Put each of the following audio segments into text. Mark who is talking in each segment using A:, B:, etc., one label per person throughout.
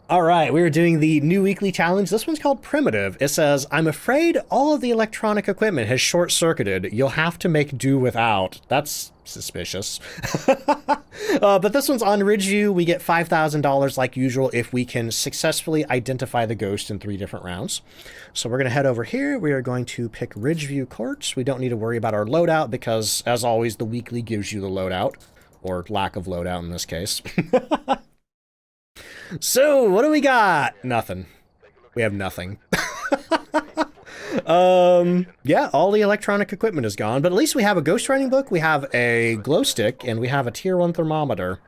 A: All right, we are doing the new weekly challenge. This one's called Primitive. It says, I'm afraid all of the electronic equipment has short-circuited. You'll have to make do without. That's suspicious. But this one's on Ridgeview. We get $5,000 like usual if we can successfully identify the ghost in 3 different rounds. So we're going to head over here. We are going to pick Ridgeview Courts. We don't need to worry about our loadout because, as always, the weekly gives you the loadout. Or lack of loadout in this case. So, what do we got? Nothing. We have nothing. Yeah, all the electronic equipment is gone, but at least we have a ghost writing book, we have a glow stick, and we have a tier 1 thermometer.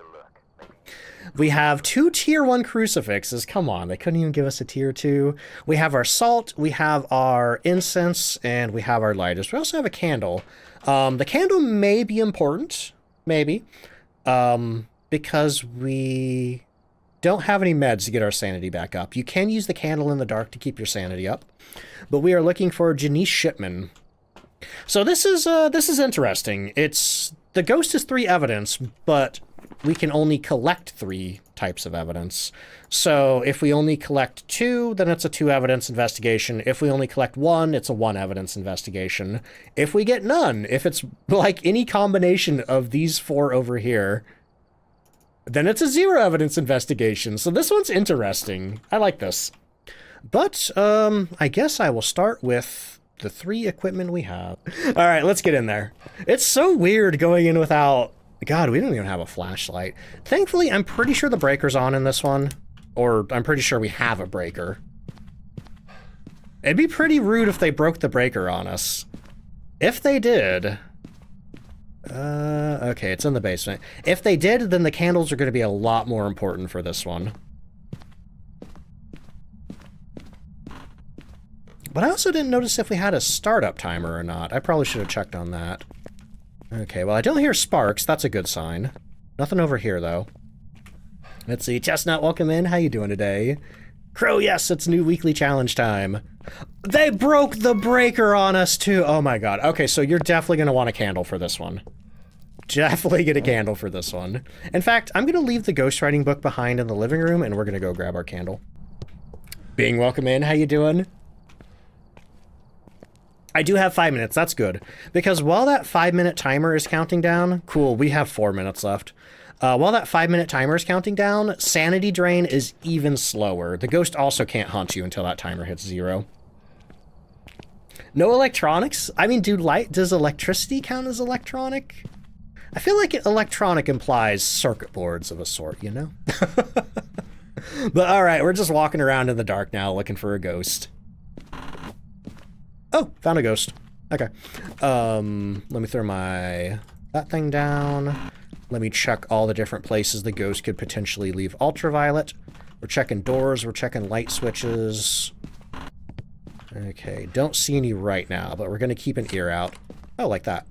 A: We have 2 tier 1 crucifixes. Come on, they couldn't even give us a tier 2. We have our salt, we have our incense, and we have our lighters. We also have a candle. The candle may be important, maybe, because we don't have any meds to get our sanity back up. You can use the candle in the dark to keep your sanity up, but we are looking for Janice Shipman. So this is interesting. The ghost is 3 evidence, but we can only collect 3 types of evidence. So if we only collect 2, then it's a 2 evidence investigation. If we only collect 1, it's a 1 evidence investigation. If we get none, if it's like any combination of these 4 over here, then it's a 0 evidence investigation. So this one's interesting. I like this. But, I guess I will start with the 3 equipment we have. All right, let's get in there. It's so weird going in without... God, we don't even have a flashlight. Thankfully, I'm pretty sure the breaker's on in this one. Or I'm pretty sure we have a breaker. It'd be pretty rude if they broke the breaker on us. If they did... okay, it's in the basement. If they did, then the candles are going to be a lot more important for this one. But I also didn't notice if we had a startup timer or not. I probably should have checked on that. Okay, well, I don't hear sparks. That's a good sign. Nothing over here, though. Let's see. Chestnut, welcome in. How you doing today? Crow, yes, it's new weekly challenge time. They broke the breaker on us, too. Oh, my God. Okay, so you're definitely going to want a candle for this one. Definitely get a candle for this one. In fact, I'm going to leave the ghostwriting book behind in the living room, and we're going to go grab our candle. Being welcome in. How you doing? I do have 5 minutes. That's good. Because while that 5-minute timer is counting down... Cool, we have 4 minutes left. While that 5-minute timer is counting down, sanity drain is even slower. The ghost also can't haunt you until that timer hits 0. No electronics? I mean, does electricity count as electronic? I feel like electronic implies circuit boards of a sort, you know? But alright, we're just walking around in the dark now looking for a ghost. Oh, found a ghost. Okay. Let me throw that thing down. Let me check all the different places the ghost could potentially leave ultraviolet. We're checking doors, we're checking light switches. Okay, don't see any right now, but we're gonna keep an ear out. Oh, like that.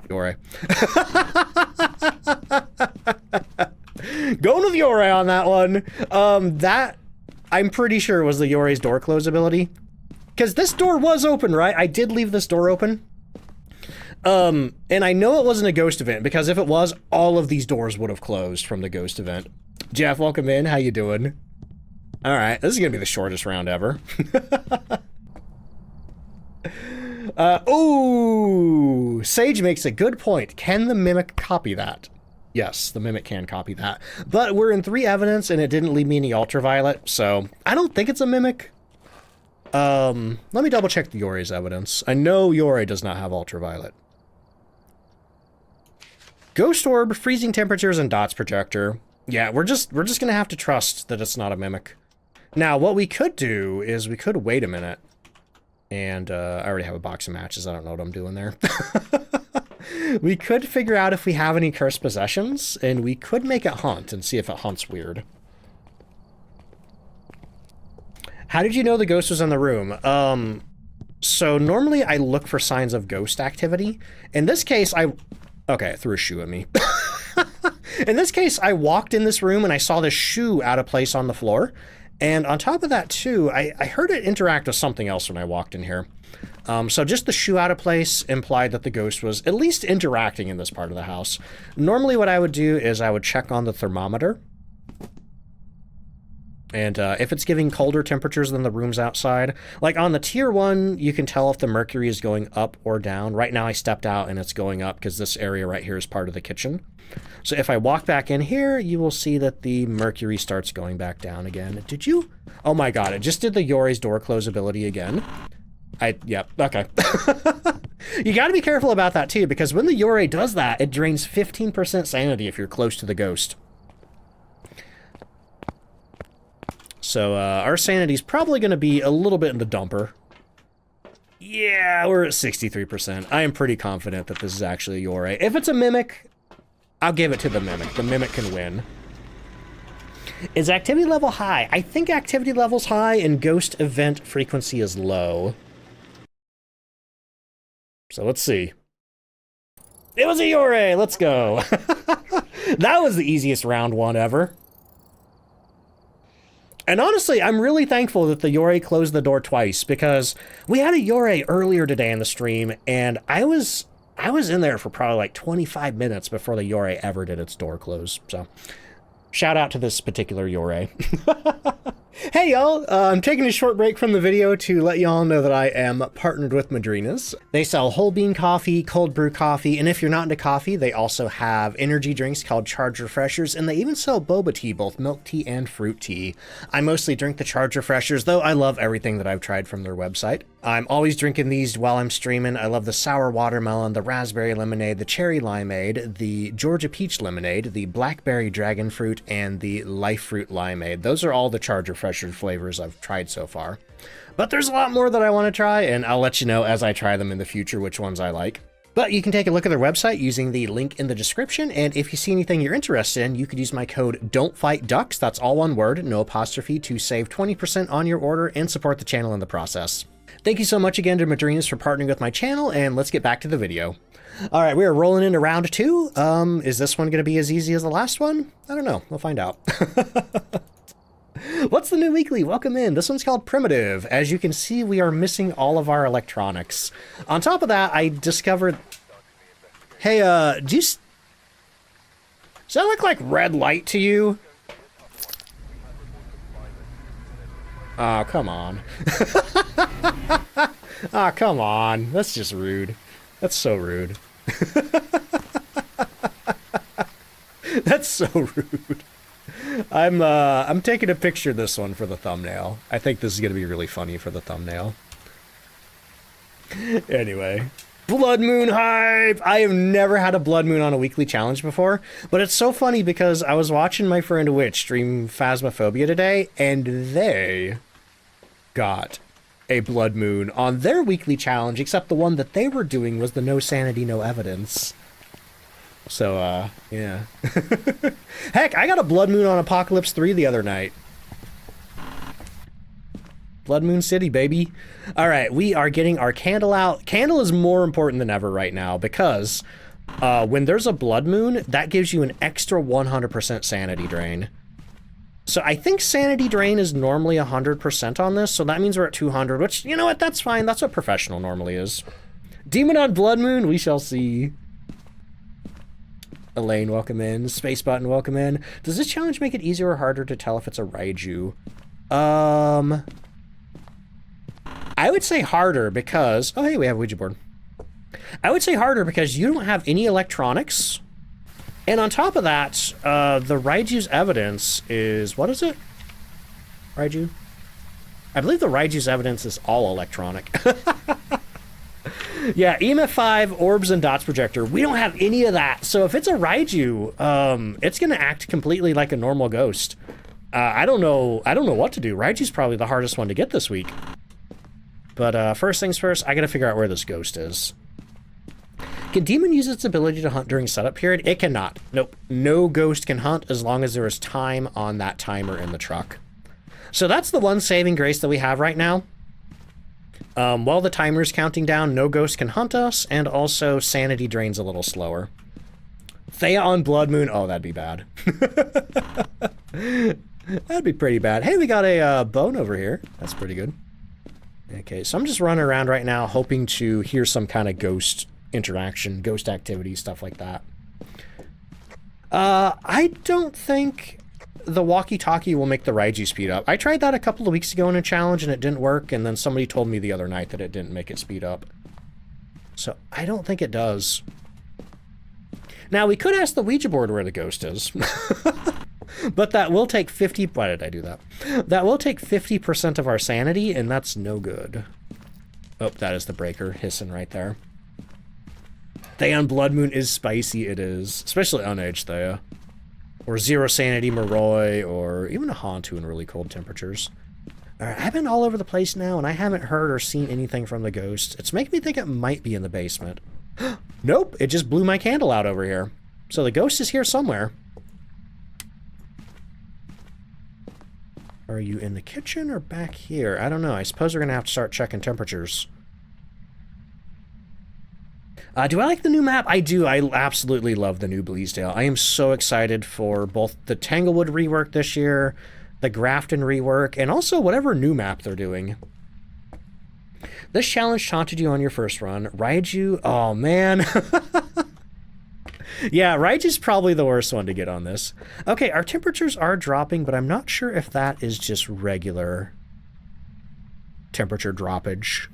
A: Yore. Going with Yore on that one. That, I'm pretty sure was the Yore's door close ability. Because this door was open, right? I did leave this door open. And I know it wasn't a ghost event, because if it was, all of these doors would have closed from the ghost event. Jeff, welcome in. How you doing? Alright, this is gonna be the shortest round ever. Ooh! Sage makes a good point. Can the Mimic copy that? Yes, the Mimic can copy that. But we're in 3 evidence, and it didn't leave me any ultraviolet, so I don't think it's a Mimic. Let me double check the Yore's evidence. I know Yore does not have ultraviolet. Ghost orb, freezing temperatures, and dots projector. Yeah, we're just gonna have to trust that it's not a Mimic. Now, what we could do is we could wait a minute. And, I already have a box of matches. I don't know what I'm doing there. We could figure out if we have any cursed possessions, and we could make it hunt and see if it hunts weird. How did you know the ghost was in the room? So normally I look for signs of ghost activity. In this case, okay, it threw a shoe at me. In this case, I walked in this room and I saw this shoe out of place on the floor. And on top of that, too, I heard it interact with something else when I walked in here. So just the shoe out of place implied that the ghost was at least interacting in this part of the house. Normally what I would do is I would check on the thermometer. And if it's giving colder temperatures than the rooms outside, like on the tier 1, you can tell if the mercury is going up or down. Right now I stepped out and it's going up because this area right here is part of the kitchen. So if I walk back in here, you will see that the mercury starts going back down again. Did you? Oh my god, it just did the Yorei's door close ability again. Yep, okay. You gotta be careful about that too, because when the Yorei does that, it drains 15% sanity if you're close to the ghost. So our sanity's probably gonna be a little bit in the dumper. Yeah, we're at 63%. I am pretty confident that this is actually a Yorei. If it's a mimic, I'll give it to the mimic. The mimic can win. Is activity level high? I think activity level's high and ghost event frequency is low. So let's see. It was a Yorei! Let's go! That was the easiest round 1 ever. And honestly, I'm really thankful that the Yorei closed the door twice, because we had a Yorei earlier today in the stream, and I was in there for probably like 25 minutes before the Yorei ever did its door close, so shout out to this particular Yorei. Hey y'all, I'm taking a short break from the video to let y'all know that I am partnered with Madrinas. They sell whole bean coffee, cold brew coffee, and if you're not into coffee, they also have energy drinks called Charge Refreshers, and they even sell boba tea, both milk tea and fruit tea. I mostly drink the Charge Refreshers, though I love everything that I've tried from their website. I'm always drinking these while I'm streaming. I love the sour watermelon, the raspberry lemonade, the cherry limeade, the Georgia peach lemonade, the blackberry dragon fruit, and the life fruit limeade. Those are all the Charge Refreshers flavors I've tried so far. But there's a lot more that I want to try, and I'll let you know as I try them in the future which ones I like. But you can take a look at their website using the link in the description, and if you see anything you're interested in, you could use my code DontFightDucks, that's all one word, no apostrophe, to save 20% on your order and support the channel in the process. Thank you so much again to Madrinas for partnering with my channel, and let's get back to the video. All right, we are rolling into round 2. Is this one going to be as easy as the last one? I don't know. We'll find out. What's the new weekly? Welcome in. This one's called Primitive. As you can see, we are missing all of our electronics. On top of that, I discovered... Hey, does that look like red light to you? Oh, come on. Oh, come on. That's just rude. That's so rude. That's so rude. I'm taking a picture of this one for the thumbnail. I think this is going to be really funny for the thumbnail. Anyway. Blood Moon hype! I have never had a Blood Moon on a weekly challenge before, but it's so funny because I was watching my friend Witch stream Phasmophobia today, and they got a Blood Moon on their weekly challenge, except the one that they were doing was the no sanity, no evidence. So, yeah. Heck, I got a Blood Moon on Apocalypse 3 the other night. Blood Moon City, baby. All right, we are getting our candle out. Candle is more important than ever right now because when there's a Blood Moon, that gives you an extra 100% sanity drain. So I think sanity drain is normally 100% on this, so that means we're at 200, which, you know what, that's fine. That's what professional normally is. Demon on Blood Moon, we shall see. Elaine, welcome in. Space Button, welcome in. Does this challenge make it easier or harder to tell if it's a Raiju? I would say harder because... Oh, hey, we have a Ouija board. I would say harder because you don't have any electronics. And on top of that, the Raiju's evidence is... What is it? Raiju? I believe the Raiju's evidence is all electronic. Yeah, EMF 5, orbs, and dots projector. We don't have any of that. So if it's a Raiju, it's going to act completely like a normal ghost. I don't know what to do. Raiju's probably the hardest one to get this week. But first things first, I got to figure out where this ghost is. Can Demon use its ability to hunt during setup period? It cannot. Nope. No ghost can hunt as long as there is time on that timer in the truck. So that's the one saving grace that we have right now. While the timer's counting down, no ghost can hunt us, and also sanity drains a little slower. Thea on Blood Moon. Oh, that'd be bad. That'd be pretty bad. Hey, we got a bone over here. That's pretty good. Okay, so I'm just running around right now hoping to hear some kind of ghost interaction, ghost activity, stuff like that. I don't think the walkie-talkie will make the Raiji speed up. I tried that a couple of weeks ago in a challenge and it didn't work, and then somebody told me the other night that it didn't make it speed up. So I don't think it does. Now, we could ask the Ouija board where the ghost is. But that will take 50... Why did I do that? That will take 50% of our sanity, and that's no good. Oh, that is the breaker hissing right there. Theon Blood Moon is spicy, it is. Especially unaged Thea. Or Zero Sanity Moroi, or even a Hantu in really cold temperatures. Alright, I've been all over the place now, and I haven't heard or seen anything from the ghost. It's making me think it might be in the basement. Nope, it just blew my candle out over here. So the ghost is here somewhere. Are you in the kitchen or back here? I don't know. I suppose we're going to have to start checking temperatures. Do I like the new map? I do. I absolutely love the new Bleasdale. I am so excited for both the Tanglewood rework this year, the Grafton rework, and also whatever new map they're doing. This challenge taunted you on your first run. Raiju, oh man. Yeah, Raiju's probably the worst one to get on this. Okay, our temperatures are dropping, but I'm not sure if that is just regular temperature droppage,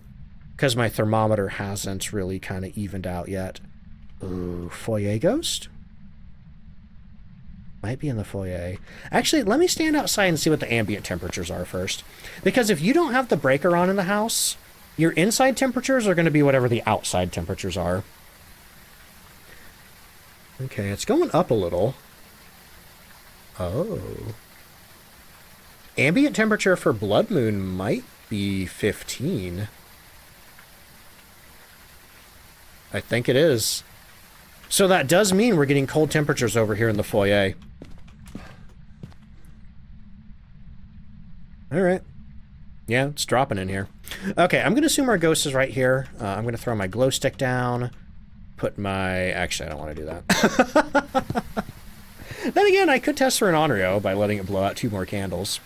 A: because my thermometer hasn't really kind of evened out yet. Ooh, foyer ghost? Might be in the foyer. Actually, let me stand outside and see what the ambient temperatures are first. Because if you don't have the breaker on in the house, your inside temperatures are going to be whatever the outside temperatures are. Okay, it's going up a little. Oh. Ambient temperature for Blood Moon might be 15. I think it is. So that does mean we're getting cold temperatures over here in the foyer. Alright. Yeah, it's dropping in here. Okay, I'm going to assume our ghost is right here. I'm going to throw my glow stick down. Put my... Actually, I don't want to do that. Then again, I could test for an Onryo by letting it blow out 2 more candles.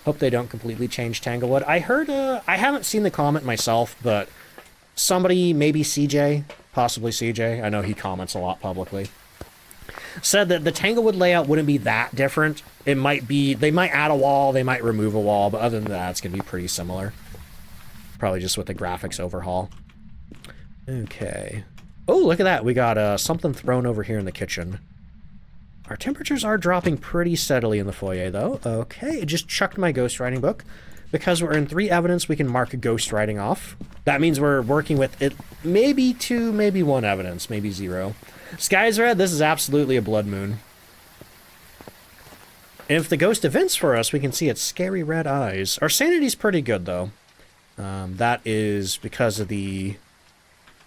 A: Hope they don't completely change Tanglewood. I heard... I haven't seen the comment myself, but somebody, maybe CJ, possibly CJ, I know he comments a lot publicly, said that the Tanglewood layout wouldn't be that different. It might be... They might add a wall, they might remove a wall, but other than that, it's going to be pretty similar. Probably just with the graphics overhaul. Okay. Oh, look at that. We got something thrown over here in the kitchen. Our temperatures are dropping pretty steadily in the foyer, though. Okay, it just chucked my ghostwriting book. Because we're in 3 evidence, we can mark a ghostwriting off. That means we're working with it, maybe 2, maybe 1 evidence, maybe 0. Sky's red, this is absolutely a blood moon. And if the ghost events for us, we can see its scary red eyes. Our sanity's pretty good, though. That is because of the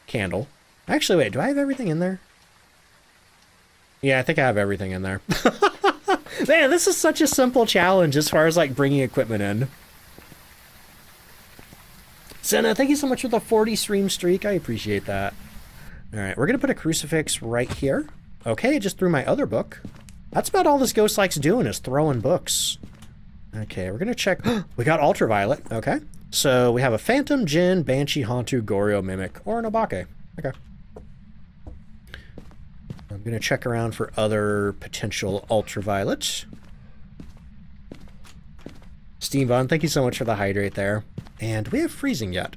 A: candle. Actually, wait, do I have everything in there? Yeah, I think I have everything in there. Man, this is such a simple challenge as far as, like, bringing equipment in. Senna, thank you so much for the 40 stream streak. I appreciate that. All right, we're going to put a crucifix right here. Okay, just threw my other book. That's about all this ghost likes doing is throwing books. Okay, we're going to check. We got ultraviolet. Okay. So we have a Phantom, Jinn, Banshee, Hantu, Goryo, Mimic, or an Obake. Okay. I'm going to check around for other potential ultraviolet. Steam Von, thank you so much for the hydrate there. And we have freezing yet.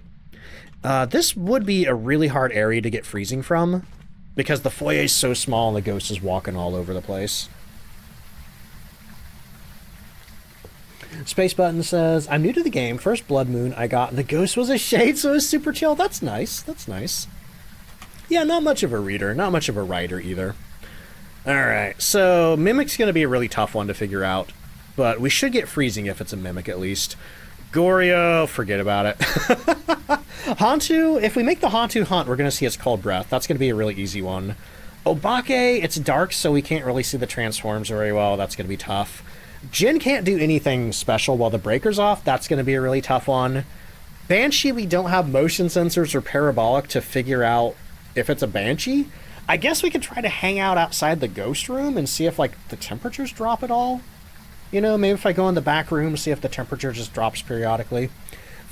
A: This would be a really hard area to get freezing from, because the foyer is so small and the ghost is walking all over the place. Space Button says, I'm new to the game. First Blood Moon I got, the ghost was a shade, so it was super chill. That's nice. That's nice. Yeah, not much of a reader. Not much of a writer either. Alright, so Mimic's going to be a really tough one to figure out, but we should get freezing if it's a Mimic at least. Goryo, forget about it. Hantu, if we make the Hantu hunt, we're going to see its cold breath. That's going to be a really easy one. Obake, it's dark, so we can't really see the transforms very well. That's going to be tough. Jinn can't do anything special while the breaker's off. That's going to be a really tough one. Banshee, we don't have motion sensors or parabolic to figure out if it's a Banshee. I guess we could try to hang out outside the ghost room and see if, like, the temperatures drop at all. You know, maybe if I go in the back room, see if the temperature just drops periodically.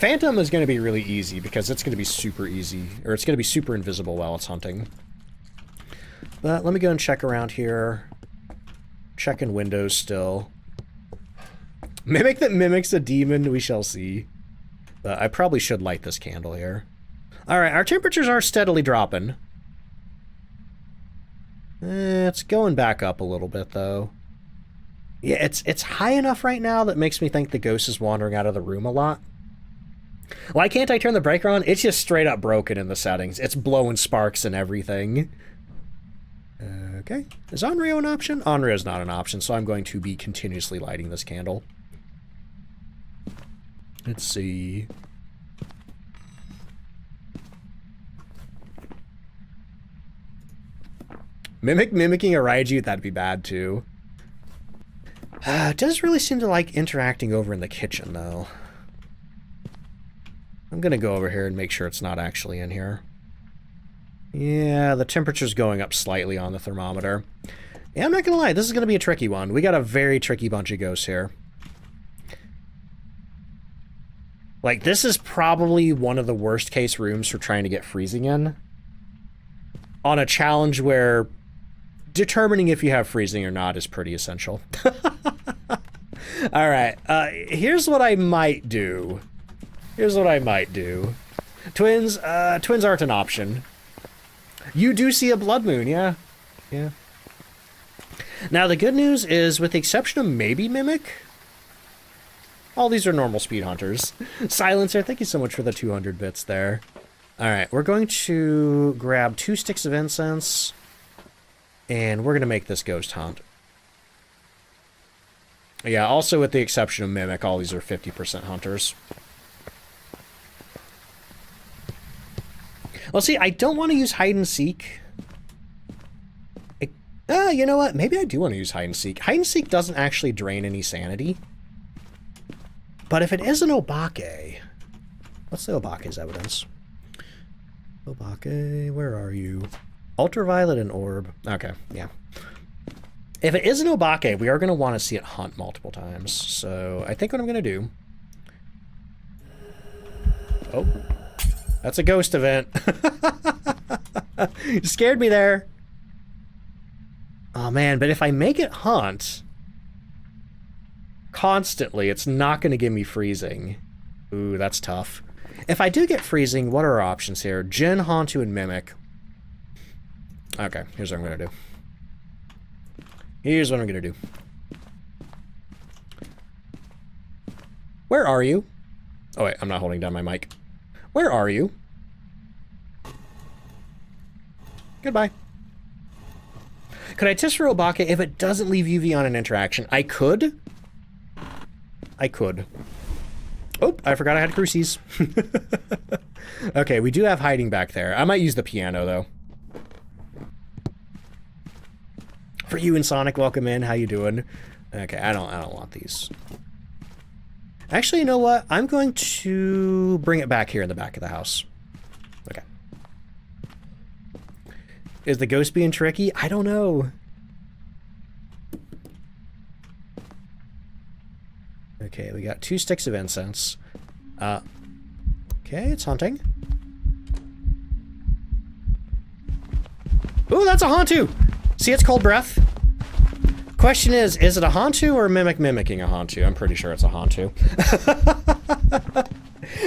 A: Phantom is going to be really easy because it's going to be super easy, or it's going to be super invisible while it's hunting. But let me go and check around here. Checking windows still. Mimic that mimics a demon, we shall see. But I probably should light this candle here. Alright, our temperatures are steadily dropping. It's going back up a little bit, though. Yeah, it's high enough right now that makes me think the ghost is wandering out of the room a lot. Why can't I turn the breaker on? It's just straight up broken in the settings. It's blowing sparks and everything. Okay. Is Onryo an option? Onryo is not an option, so I'm going to be continuously lighting this candle. Let's see. Mimicking a Raiju, that'd be bad too. It does really seem to like interacting over in the kitchen, though. I'm gonna go over here and make sure it's not actually in here. Yeah, the temperature's going up slightly on the thermometer. Yeah, I'm not gonna lie, this is gonna be a tricky one. We got a very tricky bunch of ghosts here. Like, this is probably one of the worst case rooms for trying to get freezing in. On a challenge where determining if you have freezing or not is pretty essential. Alright, here's what I might do. Twins aren't an option. You do see a blood moon, yeah. Yeah. Now, the good news is, with the exception of maybe Mimic, all these are normal speed hunters. Silencer, thank you so much for the 200 bits there. Alright, we're going to grab 2 sticks of incense, and we're going to make this ghost hunt. Yeah, also with the exception of Mimic, all these are 50% hunters. Well, see, I don't want to use hide and seek. You know what? Maybe I do want to use hide and seek. Hide and seek doesn't actually drain any sanity. But if it is an Obake... What's the Obake's evidence? Obake, where are you? Ultraviolet and orb. Okay, yeah. If it is an Obake, we are going to want to see it hunt multiple times. So I think what I'm going to do... Oh. That's a ghost event. You scared me there. Oh man, but if I make it hunt constantly, it's not going to give me freezing. Ooh, that's tough. If I do get freezing, what are our options here? Jin, Hantu, and Mimic. Okay, here's what I'm going to do. Here's what I'm going to do. Where are you? Oh wait, I'm not holding down my mic. Where are you? Goodbye. Could I test for Obake if it doesn't leave UV on an interaction? I could. Oh, I forgot I had crucies. Okay, we do have hiding back there. I might use the piano, though. For you and Sonic, welcome in. How you doing? Okay, I don't want these. Actually, you know what? I'm going to bring it back here in the back of the house. Okay. Is the ghost being tricky? I don't know. Okay, we got 2 sticks of incense. Okay, it's hunting. Ooh, that's a Hantu! See, it's cold breath. Question is it a Hantu or Mimic mimicking a Hantu? I'm pretty sure it's a Hantu.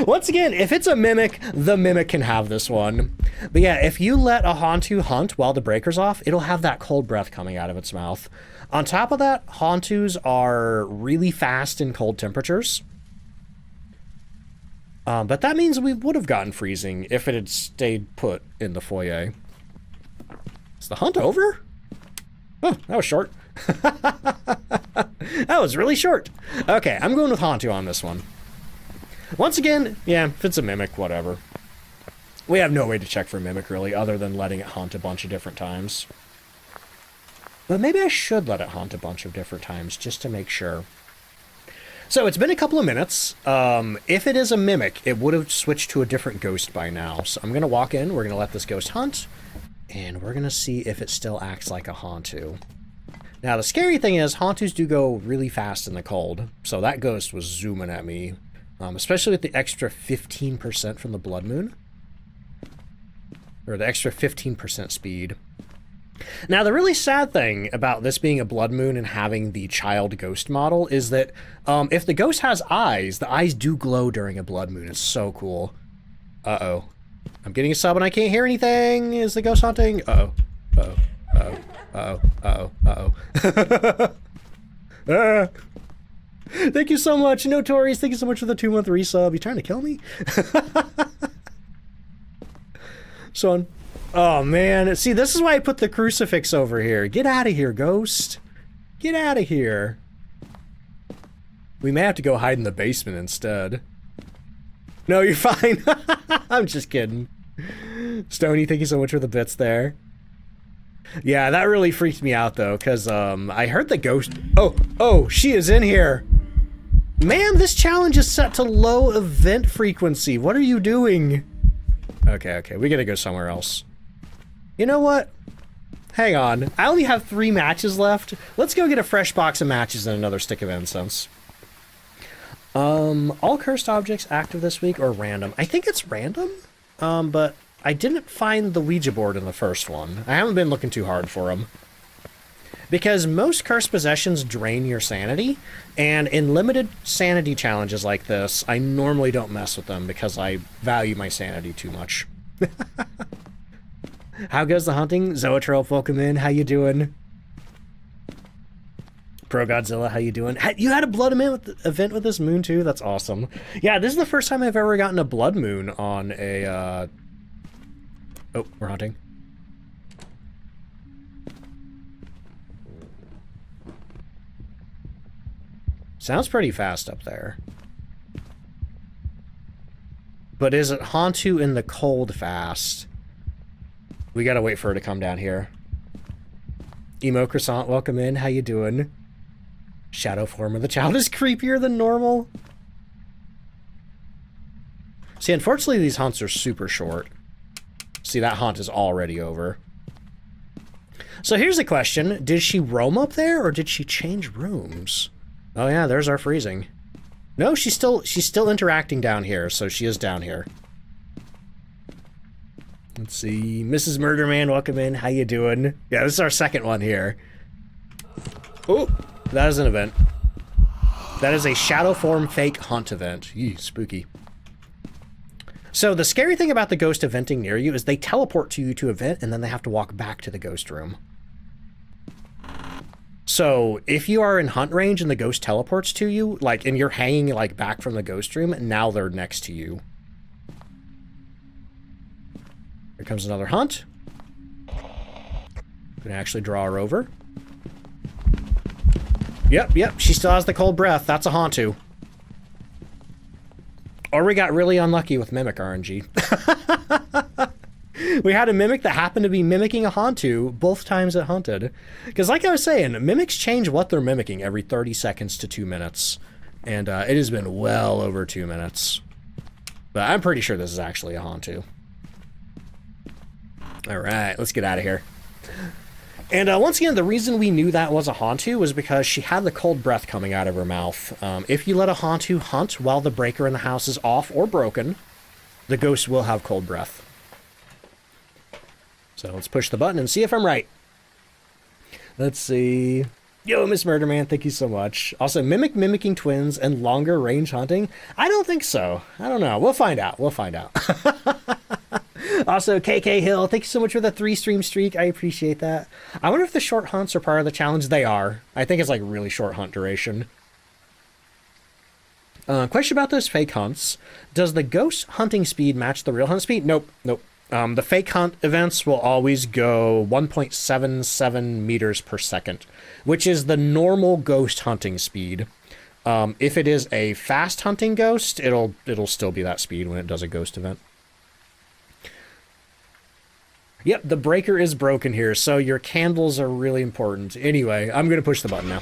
A: Once again, if it's a Mimic, the Mimic can have this one. But yeah, if you let a Hantu hunt while the breaker's off, it'll have that cold breath coming out of its mouth. On top of that, Hantus are really fast in cold temperatures. But that means we would have gotten freezing if it had stayed put in the foyer. Is the hunt over? Oh, that was short. That was really short. Okay, I'm going with Hantu on this one. Once again, yeah, if it's a Mimic, whatever. We have no way to check for Mimic, really, other than letting it hunt a bunch of different times. But maybe I should let it hunt a bunch of different times, just to make sure. So, it's been a couple of minutes. If it is a Mimic, it would have switched to a different ghost by now. So I'm going to walk in, we're going to let this ghost hunt, and we're going to see if it still acts like a Hantu. Now, the scary thing is, Hantus do go really fast in the cold, so that ghost was zooming at me especially with the extra 15% from the Blood Moon. Or the extra 15% speed. Now, the really sad thing about this being a Blood Moon and having the child ghost model is that if the ghost has eyes, the eyes do glow during a Blood Moon. It's so cool. Uh-oh. I'm getting a sub and I can't hear anything. Is the ghost haunting? Uh-oh. Uh-oh. Uh-oh. Uh-oh. Uh-oh. Uh-oh. Thank you so much, Notorious. Thank you so much for the 2-month resub. You trying to kill me? Son. Oh, man. See, this is why I put the crucifix over here. Get out of here, ghost. Get out of here. We may have to go hide in the basement instead. No, you're fine. I'm just kidding. Stony, thank you so much for the bits there. Yeah, that really freaked me out, though, because I heard the ghost... Oh, she is in here. Man, this challenge is set to low event frequency. What are you doing? Okay, we gotta go somewhere else. You know what? Hang on. I only have 3 matches left. Let's go get a fresh box of matches and another stick of incense. All cursed objects active this week or random? I think it's random, but I didn't find the Ouija board in the first one. I haven't been looking too hard for them. Because most cursed possessions drain your sanity, and in limited sanity challenges like this, I normally don't mess with them because I value my sanity too much. How goes the hunting? Zoetrope, welcome in. How you doing? Pro Godzilla, how you doing? You had a blood event with this moon too? That's awesome. Yeah, this is the first time I've ever gotten a blood moon on a, Oh, we're hunting. Sounds pretty fast up there. But is it Hantu in the cold fast? We gotta wait for her to come down here. Emo Croissant, welcome in. How you doing? Shadow form of the child is creepier than normal. See, unfortunately, these haunts are super short. See, that haunt is already over. So here's the question. Did she roam up there, or did she change rooms? Oh yeah, there's our freezing. No, she's still interacting down here, so she is down here. Let's see. Mrs. Murderman, welcome in. How you doing? Yeah, this is our second one here. Oh, that is an event. That is a shadow form fake haunt event. Eee, spooky. So the scary thing about the ghost eventing near you is they teleport to you to event, and then they have to walk back to the ghost room. So if you are in hunt range and the ghost teleports to you, like, and you're hanging like back from the ghost room, now they're next to you. Here comes another hunt. Gonna actually draw her over. Yep, she still has the cold breath. That's a Hantu. Or we got really unlucky with Mimic RNG. We had a Mimic that happened to be mimicking a Hantu both times it hunted. Because like I was saying, Mimics change what they're mimicking every 30 seconds to 2 minutes. And it has been well over 2 minutes. But I'm pretty sure this is actually a Hantu. Alright, let's get out of here. And once again, the reason we knew that was a Hantu was because she had the cold breath coming out of her mouth. If you let a Hantu hunt while the breaker in the house is off or broken, the ghost will have cold breath. So let's push the button and see if I'm right. Let's see. Yo, Miss Murderman, thank you so much. Also, mimicking twins and longer range hunting? I don't think so. I don't know. We'll find out. Also, KK Hill, thank you so much for the 3-stream streak. I appreciate that. I wonder if the short hunts are part of the challenge. They are. I think it's like really short hunt duration. Question about those fake hunts. Does the ghost hunting speed match the real hunt speed? Nope. The fake hunt events will always go 1.77 meters per second, which is the normal ghost hunting speed. If it is a fast hunting ghost, it'll still be that speed when it does a ghost event. Yep, the breaker is broken here, so your candles are really important. Anyway, I'm going to push the button now.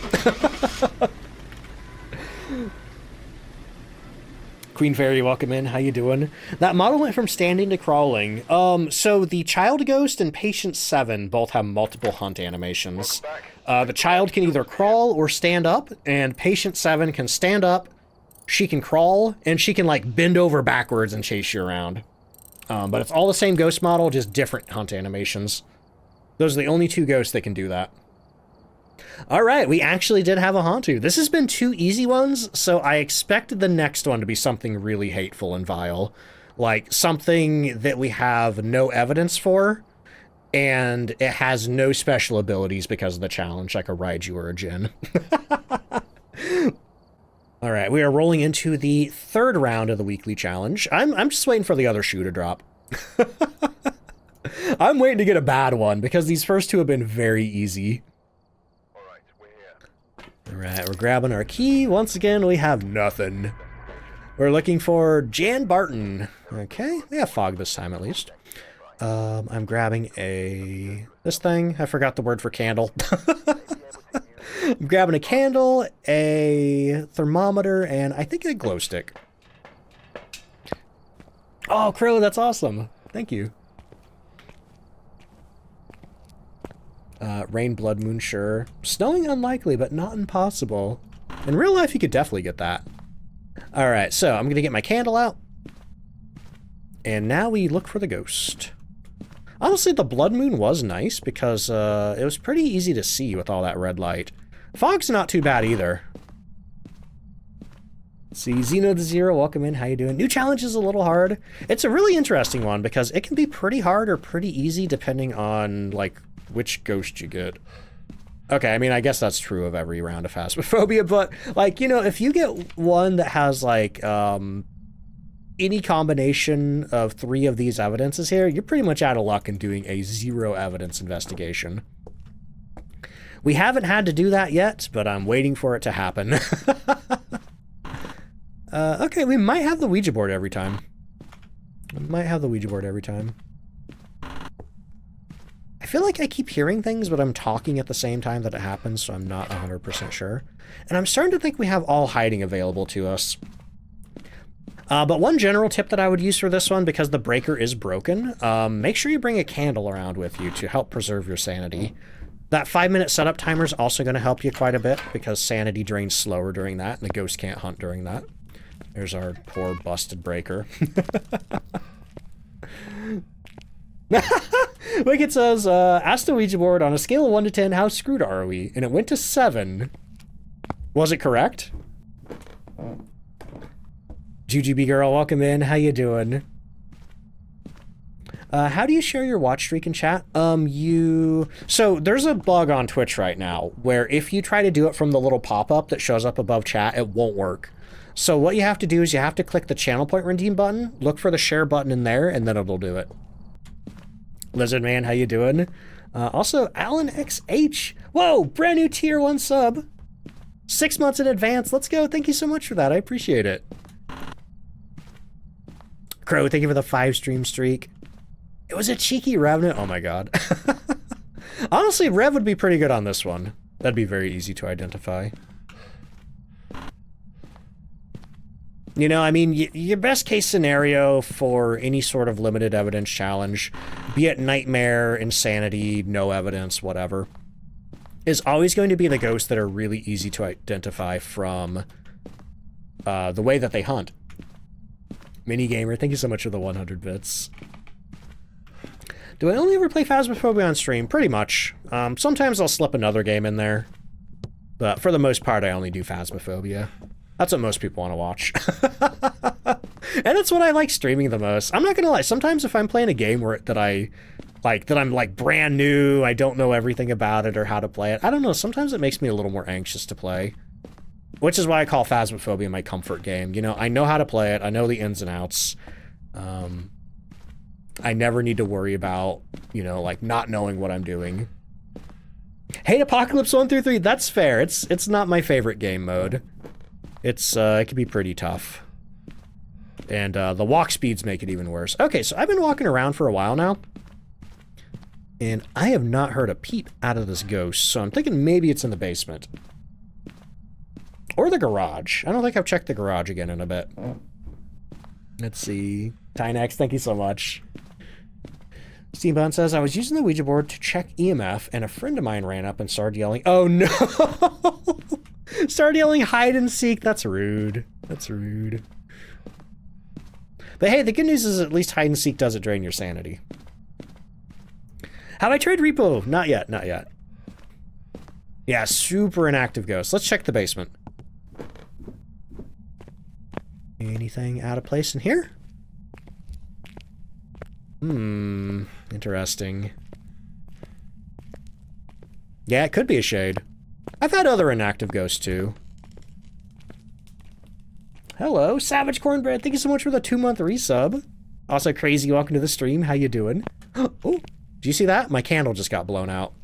A: Queen Fairy, welcome in. How you doing? That model went from standing to crawling. So the Child Ghost and Patient 7 both have multiple hunt animations. The Child can either crawl or stand up, and Patient 7 can stand up, she can crawl, and she can, like, bend over backwards and chase you around. But it's all the same ghost model, just different hunt animations. Those are the only 2 ghosts that can do that. All right, we actually did have a Hantu. This has been 2 easy ones, so I expected the next one to be something really hateful and vile. Like, something that we have no evidence for, and it has no special abilities because of the challenge, like a Raiju or a Jin. All right, we are rolling into the 3rd round of the weekly challenge. I'm just waiting for the other shoe to drop. I'm waiting to get a bad one, because these first 2 have been very easy. All right, we're grabbing our key. Once again, we have nothing. We're looking for Jan Barton. Okay, we have fog this time at least. I'm grabbing this thing. I forgot the word for candle. I'm grabbing a candle, a thermometer, and I think a glow stick. Oh, Crow, that's awesome. Thank you. Rain, blood, moon, sure. Snowing, unlikely, but not impossible. In real life, you could definitely get that. All right, so I'm going to get my candle out. And now we look for the ghost. Honestly, the blood moon was nice because it was pretty easy to see with all that red light. Fog's not too bad either. Let's see, Xeno the Zero, welcome in. How you doing? New challenge is a little hard. It's a really interesting one because it can be pretty hard or pretty easy depending on, like, which ghost you get. Okay, I mean, I guess that's true of every round of Phasmophobia, but, like, you know, if you get one that has, like, any combination of 3 of these evidences here, you're pretty much out of luck in doing a 0 evidence investigation. We haven't had to do that yet, but I'm waiting for it to happen. Okay, we might have the Ouija board every time. We might have the Ouija board every time. I feel like I keep hearing things, but I'm talking at the same time that it happens, so I'm not 100% sure. And I'm starting to think we have all hiding available to us. But one general tip that I would use for this one, because the breaker is broken, make sure you bring a candle around with you to help preserve your sanity. That 5-minute setup timer is also going to help you quite a bit, because sanity drains slower during that, and the ghost can't hunt during that. There's our poor busted breaker. Wicked says, asked the Ouija board, on a scale of 1 to 10, how screwed are we? And it went to 7. Was it correct? GGB girl, welcome in. How you doing? How do you share your watch streak in chat? So there's a bug on Twitch right now where if you try to do it from the little pop-up that shows up above chat, it won't work. So what you have to do is you have to click the channel point redeem button, look for the share button in there, and then it'll do it. Lizard Man, how you doing? Also, Alan XH. Whoa, brand new tier 1 sub. 6 months in advance. Let's go. Thank you so much for that. I appreciate it. Crow, thank you for the 5 stream streak. It was a cheeky Revenant. Oh my god. Honestly, Rev would be pretty good on this one. That'd be very easy to identify. You know, I mean, your best case scenario for any sort of limited evidence challenge, be it nightmare, insanity, no evidence, whatever, is always going to be the ghosts that are really easy to identify from the way that they hunt. Minigamer, thank you so much for the 100 bits. Do I only ever play Phasmophobia on stream? Pretty much. Sometimes I'll slip another game in there, but for the most part, I only do Phasmophobia. That's what most people want to watch. And it's what I like streaming the most. I'm not gonna lie, sometimes if I'm playing a game that I'm like brand new, I don't know everything about it or how to play it, I don't know, sometimes it makes me a little more anxious to play. Which is why I call Phasmophobia my comfort game. You know, I know how to play it, I know the ins and outs. I never need to worry about, you know, like not knowing what I'm doing. Hate Apocalypse 1 through 3, that's fair. It's not my favorite game mode. It can be pretty tough. And the walk speeds make it even worse. Okay, so I've been walking around for a while now. And I have not heard a peep out of this ghost, so I'm thinking maybe it's in the basement. Or the garage. I don't think I've checked the garage again in a bit. Let's see. Tynex, thank you so much. Steambound says, I was using the Ouija board to check EMF, and a friend of mine ran up and started yelling, oh no! Started yelling hide and seek. That's rude. That's rude. But hey, the good news is at least hide and seek doesn't drain your sanity. How'd I trade repo? Not yet, not yet. Yeah, super inactive ghost. Let's check the basement. Anything out of place in here? Interesting. Yeah, it could be a shade. I've had other inactive ghosts too. Hello, Savage Cornbread. Thank you so much for the 2-month resub. Also, Crazy, welcome to the stream. How you doing? Oh, do you see that? My candle just got blown out.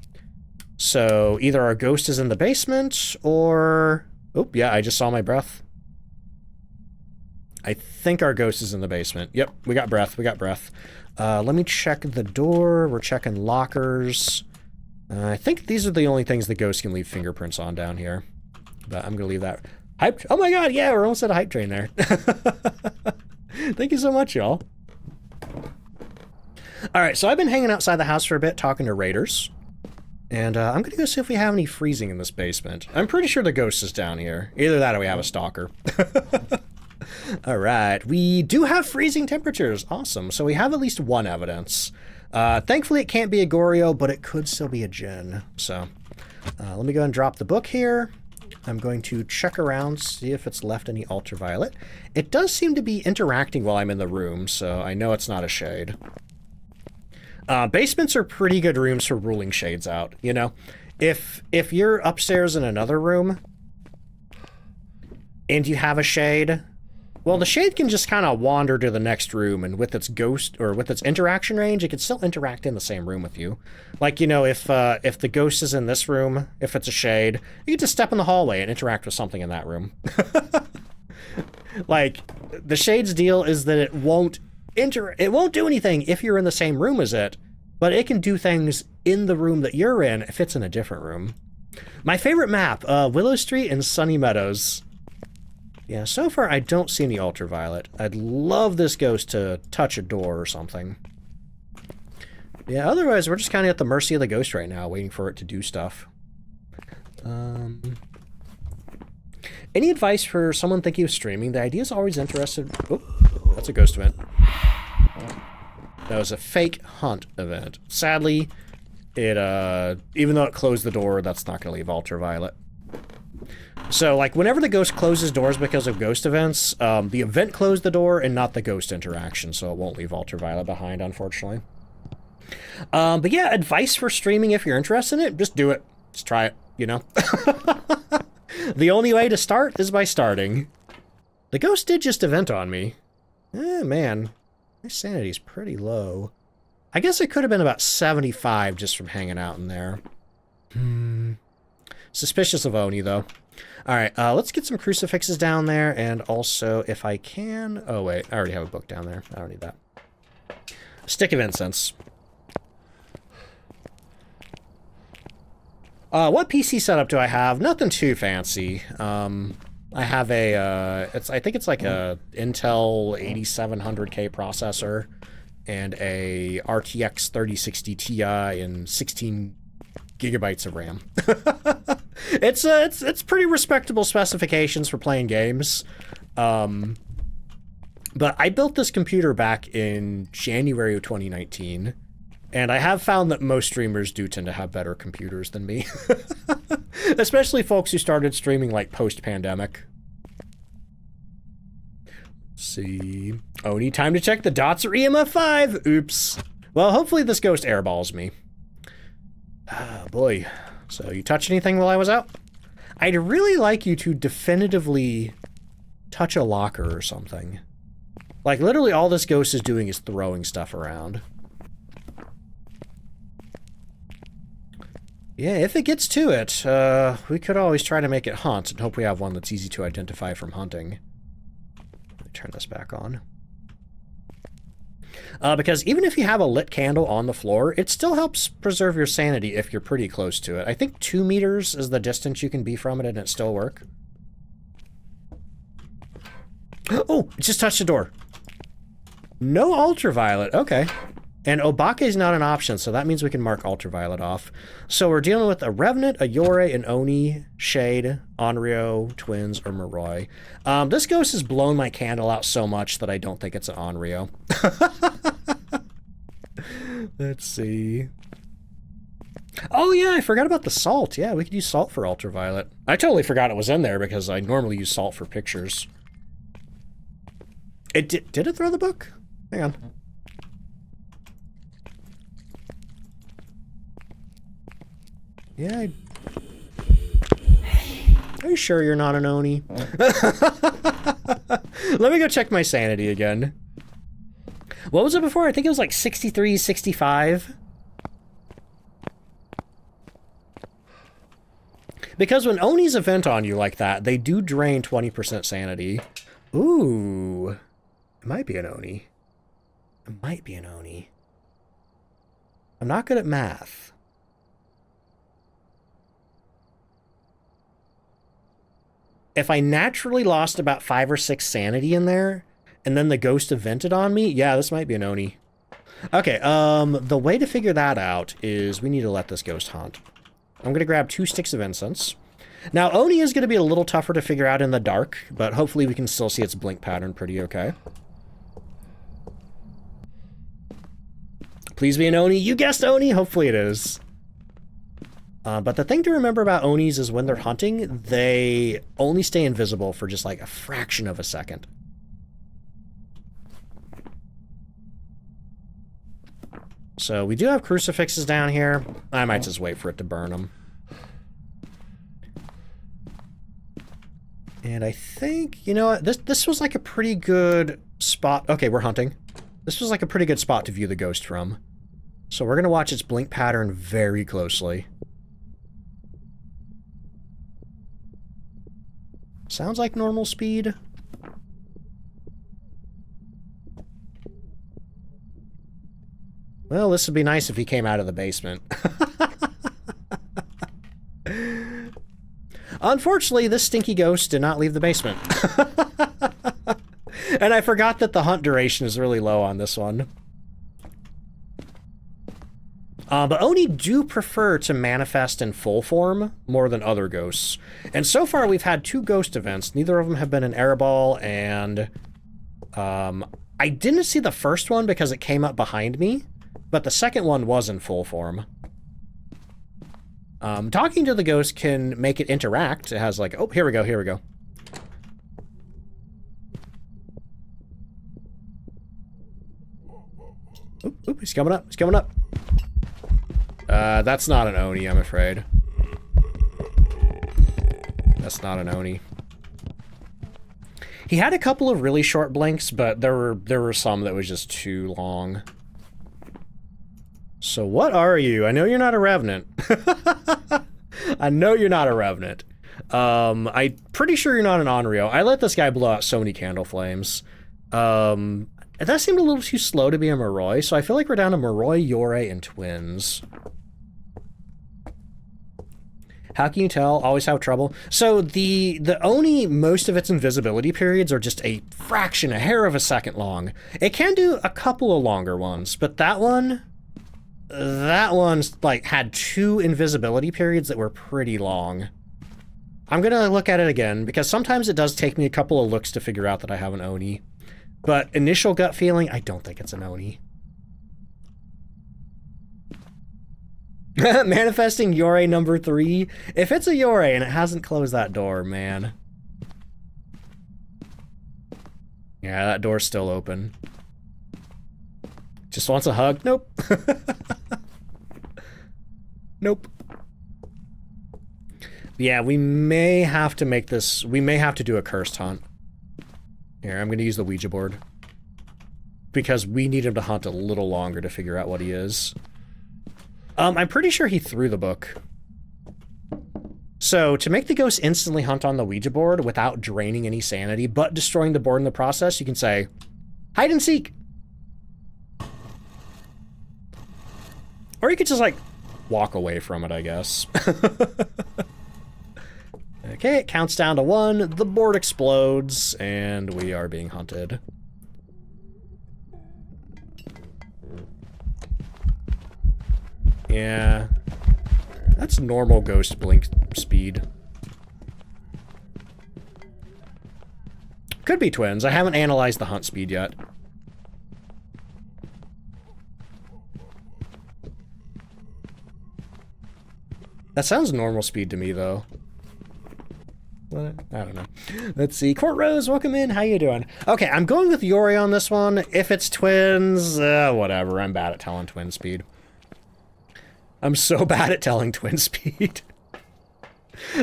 A: So either our ghost is in the basement or... Oh, yeah, I just saw my breath. I think our ghost is in the basement. Yep, we got breath. We got breath. Let me check the door. We're checking lockers. I think these are the only things the ghost can leave fingerprints on down here. But I'm going to leave that. Hype. Oh my god, yeah, we're almost at a hype train there. Thank you so much, y'all. Alright, so I've been hanging outside the house for a bit, talking to raiders. And I'm going to go see if we have any freezing in this basement. I'm pretty sure the ghost is down here. Either that or we have a stalker. Alright, we do have freezing temperatures. Awesome. So we have at least one evidence. Thankfully, it can't be a Goryo, but it could still be a Jinn. So let me go and drop the book here. I'm going to check around, see if it's left any ultraviolet. It does seem to be interacting while I'm in the room, so I know it's not a shade. Basements are pretty good rooms for ruling shades out, you know? If you're upstairs in another room and you have a shade, well, the shade can just kind of wander to the next room, and with its ghost, or with its interaction range, it can still interact in the same room with you. Like, you know, if the ghost is in this room, if it's a shade, you can just step in the hallway and interact with something in that room. Like, the shade's deal is that it won't do anything if you're in the same room as it, but it can do things in the room that you're in if it's in a different room. My favorite map, Willow Street and Sunny Meadows. Yeah, so far I don't see any ultraviolet. I'd love this ghost to touch a door or something. Yeah, otherwise we're just kind of at the mercy of the ghost right now, waiting for it to do stuff. Any advice for someone thinking of streaming? The idea is always interested... Oh, that's a ghost event. That was a fake hunt event. Sadly, it, even though it closed the door, that's not going to leave ultraviolet. So, like, whenever the ghost closes doors because of ghost events, the event closed the door and not the ghost interaction, so it won't leave ultraviolet behind, unfortunately. But yeah, advice for streaming if you're interested in it, just do it. Just try it, you know? The only way to start is by starting. The ghost did just event on me. Eh, man. My sanity's pretty low. I guess it could have been about 75 just from hanging out in there. Suspicious of Oni, though. Alright, let's get some crucifixes down there, and also, if I can... Oh, wait, I already have a book down there. I don't need that. A stick of incense. What PC setup do I have? Nothing too fancy. I have a, I think it's like a Intel 8700K processor, and a RTX 3060 Ti and 16 gigabytes of RAM. It's pretty respectable specifications for playing games. But I built this computer back in January of 2019, and I have found that most streamers do tend to have better computers than me. Especially folks who started streaming like post-pandemic. Let's see. Oh, need time to check the dots or EMF5. Oops. Well, hopefully this ghost airballs me. Ah, boy. So, you touch anything while I was out? I'd really like you to definitively touch a locker or something. Like, literally all this ghost is doing is throwing stuff around. Yeah, if it gets to it, we could always try to make it hunt and hope we have one that's easy to identify from hunting. Let me turn this back on. Because even if you have a lit candle on the floor, it still helps preserve your sanity if you're pretty close to it. I think 2 meters is the distance you can be from it and it still work. Oh, it just touched the door. No ultraviolet. Okay. And Obake is not an option, so that means we can mark Ultraviolet off. So we're dealing with a Revenant, a Yurei, an Oni, Shade, Onryo, Twins, or Moroi. This ghost has blown my candle out so much that I don't think it's an Onryo. Let's see. Oh yeah, I forgot about the salt. Yeah, we could use salt for Ultraviolet. I totally forgot it was in there because I normally use salt for pictures. It did it throw the book? Hang on. Yeah, Are you sure you're not an Oni? Let me go check my sanity again. What was it before? I think it was like 63, 65. Because when Onis event on you like that, they do drain 20% sanity. Ooh. It might be an Oni. It might be an Oni. I'm not good at math. If I naturally lost about 5 or 6 sanity in there, and then the ghost evented on me, yeah, this might be an Oni. Okay, the way to figure that out is we need to let this ghost haunt. I'm going to grab 2 sticks of incense. Now, Oni is going to be a little tougher to figure out in the dark, but hopefully we can still see its blink pattern pretty okay. Please be an Oni. You guessed Oni. Hopefully it is. But the thing to remember about Onis is when they're hunting, they only stay invisible for just like a fraction of a second. So we do have crucifixes down here. I might just wait for it to burn them. And I think, you know what, this was like a pretty good spot. Okay, we're hunting. This was like a pretty good spot to view the ghost from. So we're going to watch its blink pattern very closely. Sounds like normal speed. Well, this would be nice if he came out of the basement. Unfortunately, this stinky ghost did not leave the basement. And I forgot that the hunt duration is really low on this one. But Oni do prefer to manifest in full form more than other ghosts. And so far we've had 2 ghost events. Neither of them have been an airball, and I didn't see the first one because it came up behind me, but the second one was in full form. Talking to the ghost can make it interact. It has like, oh, here we go, here we go. Oop, oop, he's coming up, he's coming up. That's not an Oni, I'm afraid. That's not an Oni. He had a couple of really short blinks, but there were some that was just too long. So what are you? I know you're not a Revenant. I know you're not a Revenant. I'm pretty sure you're not an Onryo. I let this guy blow out so many candle flames. That seemed a little too slow to be a Moroi, so I feel like we're down to Moroi, Yurei, and Twins. How can you tell? Always have trouble. So the Oni, most of its invisibility periods are just a fraction, a hair of a second long. It can do a couple of longer ones, but that one's like had 2 invisibility periods that were pretty long. I'm gonna look at it again because sometimes it does take me a couple of looks to figure out that I have an Oni. But initial gut feeling, I don't think it's an Oni. Manifesting Yurei number 3. If it's a Yurei and it hasn't closed that door, man. Yeah, that door's still open. Just wants a hug? Nope. Nope. Yeah, we may have to make this... We may have to do a cursed hunt. Here, I'm going to use the Ouija board. Because we need him to hunt a little longer to figure out what he is. I'm pretty sure he threw the book. So, to make the ghost instantly hunt on the Ouija board without draining any sanity, but destroying the board in the process, you can say, hide and seek. Or you could just, like, walk away from it, I guess. Okay, it counts down to 1, the board explodes, and we are being hunted. Yeah. That's normal ghost blink speed. Could be twins. I haven't analyzed the hunt speed yet. That sounds normal speed to me, though. What? I don't know. Let's see. Court Rose, welcome in. How you doing? Okay, I'm going with Yori on this one. If it's twins, whatever. I'm bad at telling twin speed. I'm so bad at telling twin speed.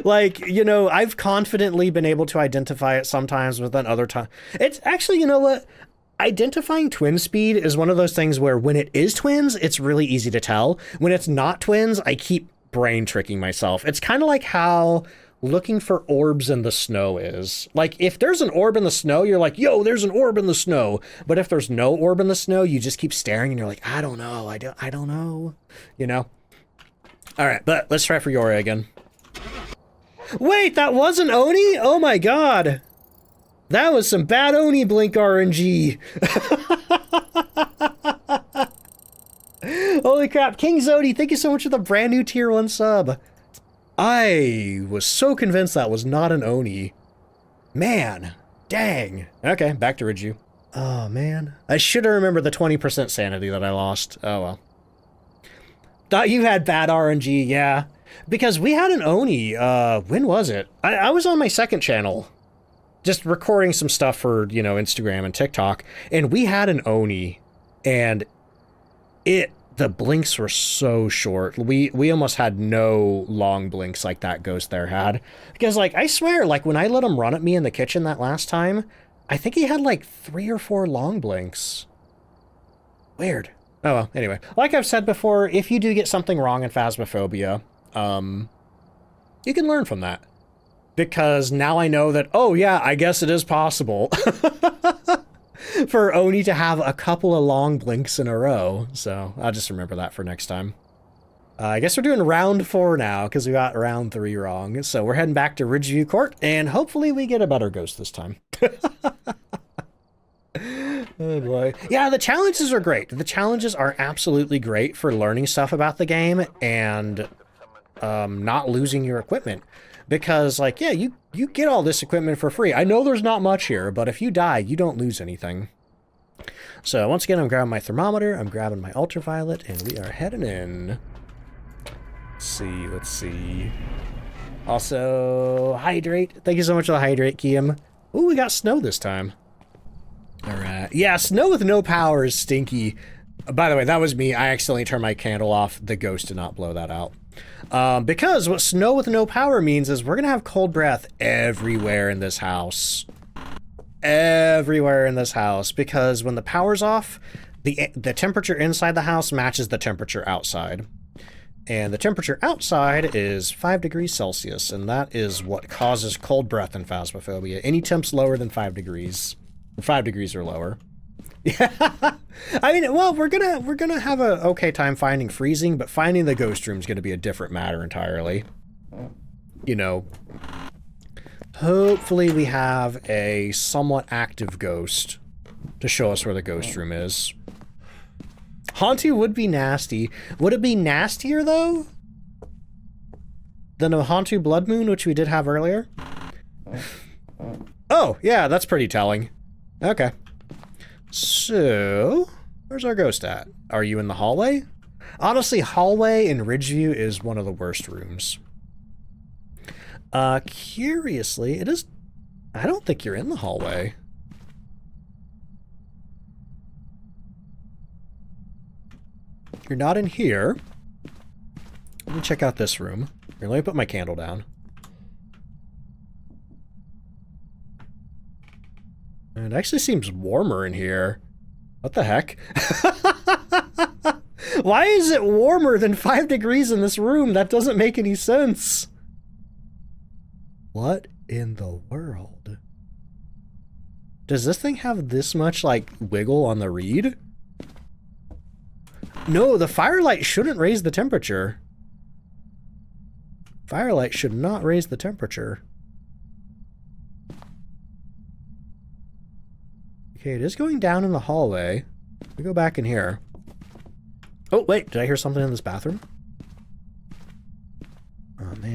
A: Like, you know, I've confidently been able to identify it sometimes, but then other times... It's actually, you know what? Identifying twin speed is one of those things where when it is twins, it's really easy to tell. When it's not twins, I keep brain tricking myself. It's kind of like how looking for orbs in the snow is. Like, if there's an orb in the snow, you're like, yo, there's an orb in the snow. But if there's no orb in the snow, you just keep staring and you're like, I don't know, I don't know, you know? All right, but let's try for Yori again. Wait, that wasn't Oni? Oh my god. That was some bad Oni blink RNG. Holy crap, King Zodi, thank you so much for the brand new tier 1 sub. I was so convinced that was not an Oni. Man, dang. Okay, back to Ridju. Oh man, I should have remembered the 20% sanity that I lost. Oh well. Thought you had bad RNG, yeah. Because we had an Oni, when was it? I was on my second channel, just recording some stuff for, you know, Instagram and TikTok, and we had an Oni, and the blinks were so short. We almost had no long blinks like that ghost there had. Because, like, I swear, like, when I let him run at me in the kitchen that last time, I think he had, like, 3 or 4 long blinks. Weird. Oh, well, anyway. Like I've said before, if you do get something wrong in Phasmophobia, you can learn from that. Because now I know that, oh yeah, I guess it is possible for Oni to have a couple of long blinks in a row. So I'll just remember that for next time. I guess we're doing round 4 now, because we got round 3 wrong. So we're heading back to Ridgeview Court, and hopefully we get a better ghost this time. Oh boy. Yeah, the challenges are great. The challenges are absolutely great for learning stuff about the game and not losing your equipment. Because, like, yeah, you get all this equipment for free. I know there's not much here, but if you die, you don't lose anything. So, once again, I'm grabbing my thermometer, I'm grabbing my ultraviolet, and we are heading in. Let's see. Also, hydrate. Thank you so much for the hydrate, Kiam. Ooh, we got snow this time. Alright. Yeah, snow with no power is stinky. By the way, that was me. I accidentally turned my candle off. The ghost did not blow that out. Because what snow with no power means is we're gonna have cold breath everywhere in this house. Everywhere in this house. Because when the power's off, the temperature inside the house matches the temperature outside. And the temperature outside is 5 degrees Celsius, and that is what causes cold breath in Phasmophobia. Any temps lower than 5 degrees. 5 degrees or lower. Yeah. I mean, well, we're gonna have a okay time finding freezing, but finding the ghost room is gonna be a different matter entirely. You know, hopefully we have a somewhat active ghost to show us where the ghost room is. Haunty would be nasty. Would it be nastier, though, than a Haunty Blood Moon, which we did have earlier? Oh, yeah, that's pretty telling. Okay. So, where's our ghost at? Are you in the hallway? Honestly, hallway in Ridgeview is one of the worst rooms. Curiously, it is... I don't think you're in the hallway. You're not in here. Let me check out this room. Here, let me put my candle down. It actually seems warmer in here. What the heck? Why is it warmer than 5 degrees in this room? That doesn't make any sense. What in the world? Does this thing have this much, like, wiggle on the reed? No, the firelight shouldn't raise the temperature. Firelight should not raise the temperature. Okay, it is going down in the hallway. We go back in here. Oh, wait, did I hear something in this bathroom?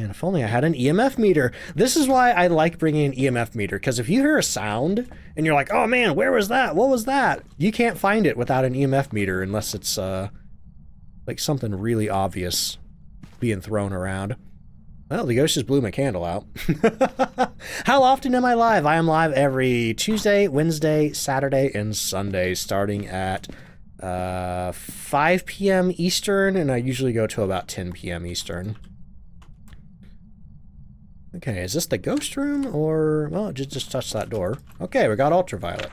A: Man, if only I had an EMF meter. This is why I like bringing an EMF meter, because if you hear a sound and you're like, oh man, where was that? What was that? You can't find it without an EMF meter unless it's like something really obvious being thrown around. Well, the ghost just blew my candle out. How often am I live? I am live every Tuesday, Wednesday, Saturday, and Sunday, starting at 5 p.m. Eastern, and I usually go to about 10 p.m. Eastern. Okay, is this the ghost room, or... well, just touch that door. Okay, we got ultraviolet.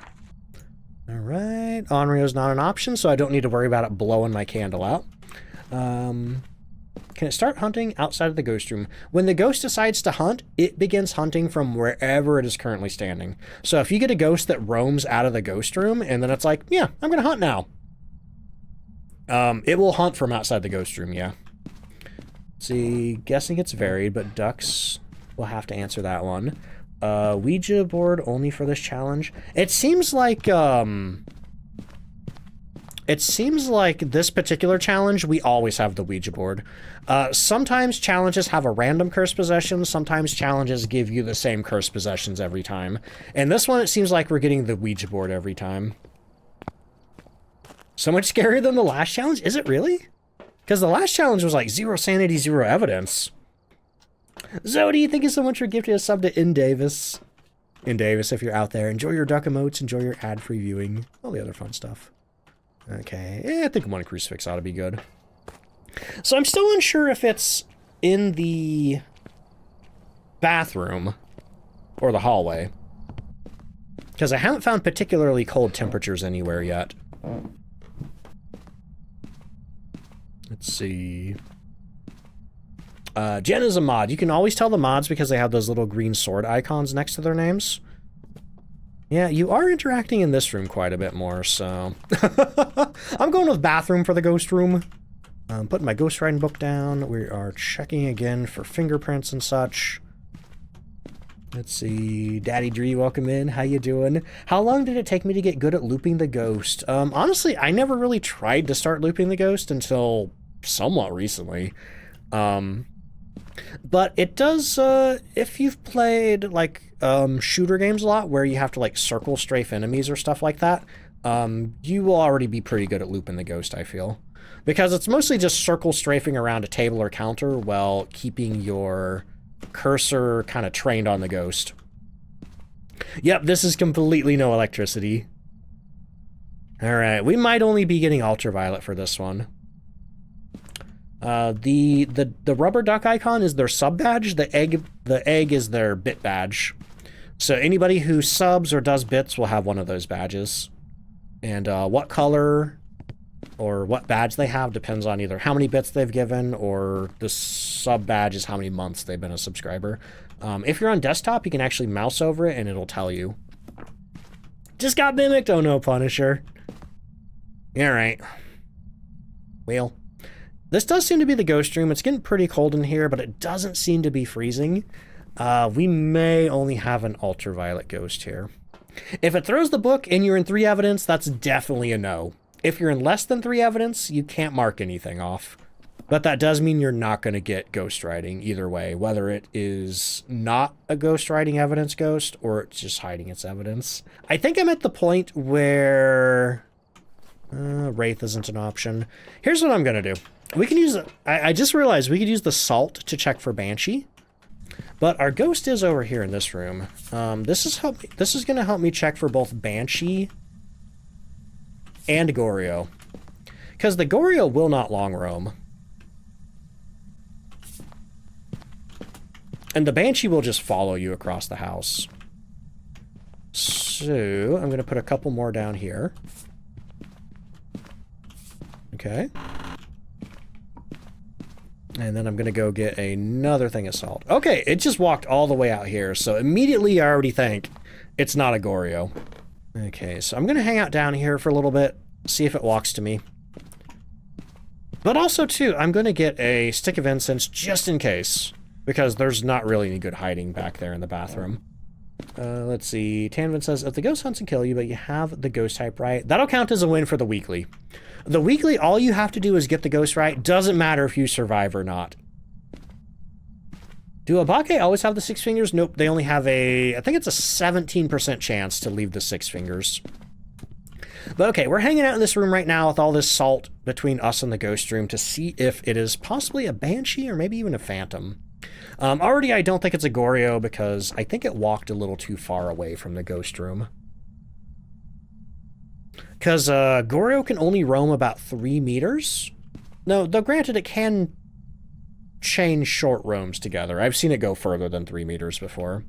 A: Alright, Onryo's not an option, so I don't need to worry about it blowing my candle out. Can it start hunting outside of the ghost room? When the ghost decides to hunt, it begins hunting from wherever it is currently standing. So if you get a ghost that roams out of the ghost room, and then it's like, yeah, I'm gonna hunt now. It will hunt from outside the ghost room, yeah. See, guessing it's varied, but ducks... we'll have to answer that one. Ouija board only for this challenge. It seems like this particular challenge, we always have the Ouija board. Sometimes challenges have a random curse possession. Sometimes challenges give you the same curse possessions every time. And this one, it seems like we're getting the Ouija board every time. So much scarier than the last challenge? Is it really? Because the last challenge was like 0 sanity, 0 evidence. Zodi, thank you so much for gifting a sub to In Davis. In Davis, if you're out there, enjoy your duck emotes, enjoy your ad-free viewing, all the other fun stuff. Okay, yeah, I think one crucifix ought to be good. So I'm still unsure if it's in the bathroom or the hallway, because I haven't found particularly cold temperatures anywhere yet. Let's see. Jen is a mod. You can always tell the mods because they have those little green sword icons next to their names. Yeah, you are interacting in this room quite a bit more, so... I'm going with bathroom for the ghost room. I'm putting my ghostwriting book down. We are checking again for fingerprints and such. Let's see. Daddy Dree, welcome in. How you doing? How long did it take me to get good at looping the ghost? Honestly, I never really tried to start looping the ghost until somewhat recently. But it does, if you've played, like, shooter games a lot, where you have to, like, circle strafe enemies or stuff like that, you will already be pretty good at looping the ghost, I feel. Because it's mostly just circle strafing around a table or counter while keeping your cursor kind of trained on the ghost. Yep, this is completely no electricity. Alright, we might only be getting ultraviolet for this one. The rubber duck icon is their sub badge. The egg is their bit badge. So anybody who subs or does bits will have one of those badges. And what color or what badge they have depends on either how many bits they've given, or the sub badge is how many months they've been a subscriber. If you're on desktop, you can actually mouse over it and it'll tell you. Just got mimicked. Oh no, Punisher. Alright. Well, this does seem to be the ghost room. It's getting pretty cold in here, but it doesn't seem to be freezing. We may only have an ultraviolet ghost here. If it throws the book and you're in 3 evidence, that's definitely a no. If you're in less than 3 evidence, you can't mark anything off. But that does mean you're not going to get ghostwriting either way, whether it is not a ghostwriting evidence ghost or it's just hiding its evidence. I think I'm at the point where... Wraith isn't an option. Here's what I'm going to do. We can use... I just realized we could use the salt to check for Banshee. But our ghost is over here in this room. This is going to help me check for both Banshee and Goryo. Because the Goryo will not long roam. And the Banshee will just follow you across the house. So, I'm going to put a couple more down here. Okay. And then I'm going to go get another thing of salt. Okay, it just walked all the way out here, so immediately I already think it's not a Goryo. Okay, so I'm going to hang out down here for a little bit, see if it walks to me. But also, too, I'm going to get a stick of incense just in case, because there's not really any good hiding back there in the bathroom. Let's see. Tanvin says, if the ghost hunts and kill you, but you have the ghost type right, that'll count as a win for the weekly. The weekly, all you have to do is get the ghost right. Doesn't matter if you survive or not. Do Obake always have the 6 fingers? Nope, they only have I think it's a 17% chance to leave the 6 fingers. But okay, we're hanging out in this room right now with all this salt between us and the ghost room to see if it is possibly a banshee or maybe even a phantom. Already I don't think it's a Goryo because I think it walked a little too far away from the ghost room. Because Goryo can only roam about 3 meters. No, though granted it can change short roams together. I've seen it go further than 3 meters before.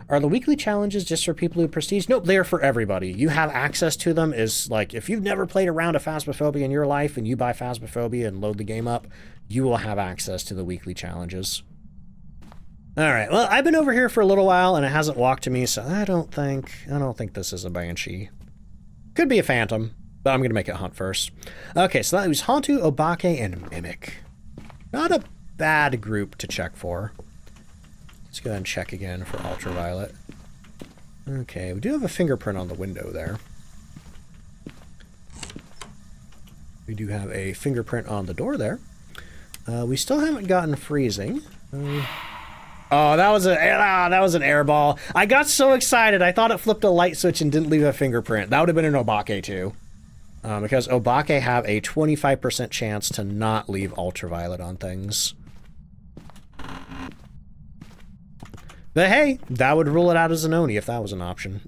A: Are the weekly challenges just for people who have prestige? Nope, they are for everybody. You have access to them. Is like, if you've never played a round of Phasmophobia in your life and you buy Phasmophobia and load the game up, you will have access to the weekly challenges. Alright, well, I've been over here for a little while and it hasn't walked to me, so I don't think this is a banshee. Could be a phantom, but I'm gonna make it hunt first. Okay, so that was Hantu, Obake, and Mimic. Not a bad group to check for. Let's go ahead and check again for ultraviolet. Okay, we do have a fingerprint on the window there. We do have a fingerprint on the door there. We still haven't gotten freezing. Oh, that was an air ball. I got so excited. I thought it flipped a light switch and didn't leave a fingerprint. That would have been an Obake too. Because Obake have a 25% chance to not leave ultraviolet on things. But hey, that would rule it out as an Oni if that was an option.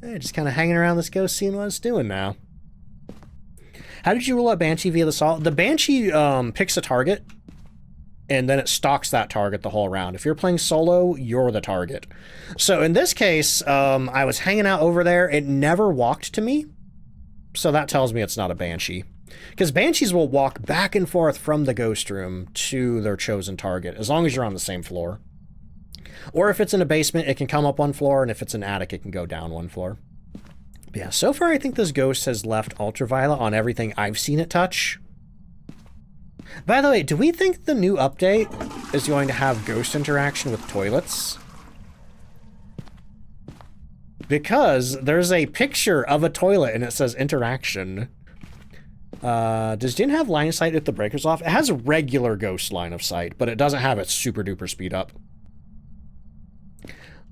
A: Right, just kind of hanging around this ghost, seeing what it's doing now. How did you rule out Banshee via the salt? The Banshee picks a target, and then it stalks that target the whole round. If you're playing solo, you're the target. So in this case, I was hanging out over there. It never walked to me, so that tells me it's not a Banshee. Because Banshees will walk back and forth from the ghost room to their chosen target, as long as you're on the same floor. Or if it's in a basement, it can come up 1 floor, and if it's an attic, it can go down 1 floor. But yeah, so far I think this ghost has left ultraviolet on everything I've seen it touch. By the way, do we think the new update is going to have ghost interaction with toilets? Because there's a picture of a toilet and it says interaction. Does Jin have line of sight if the breaker's off? It has a regular ghost line of sight, but it doesn't have its super duper speed up.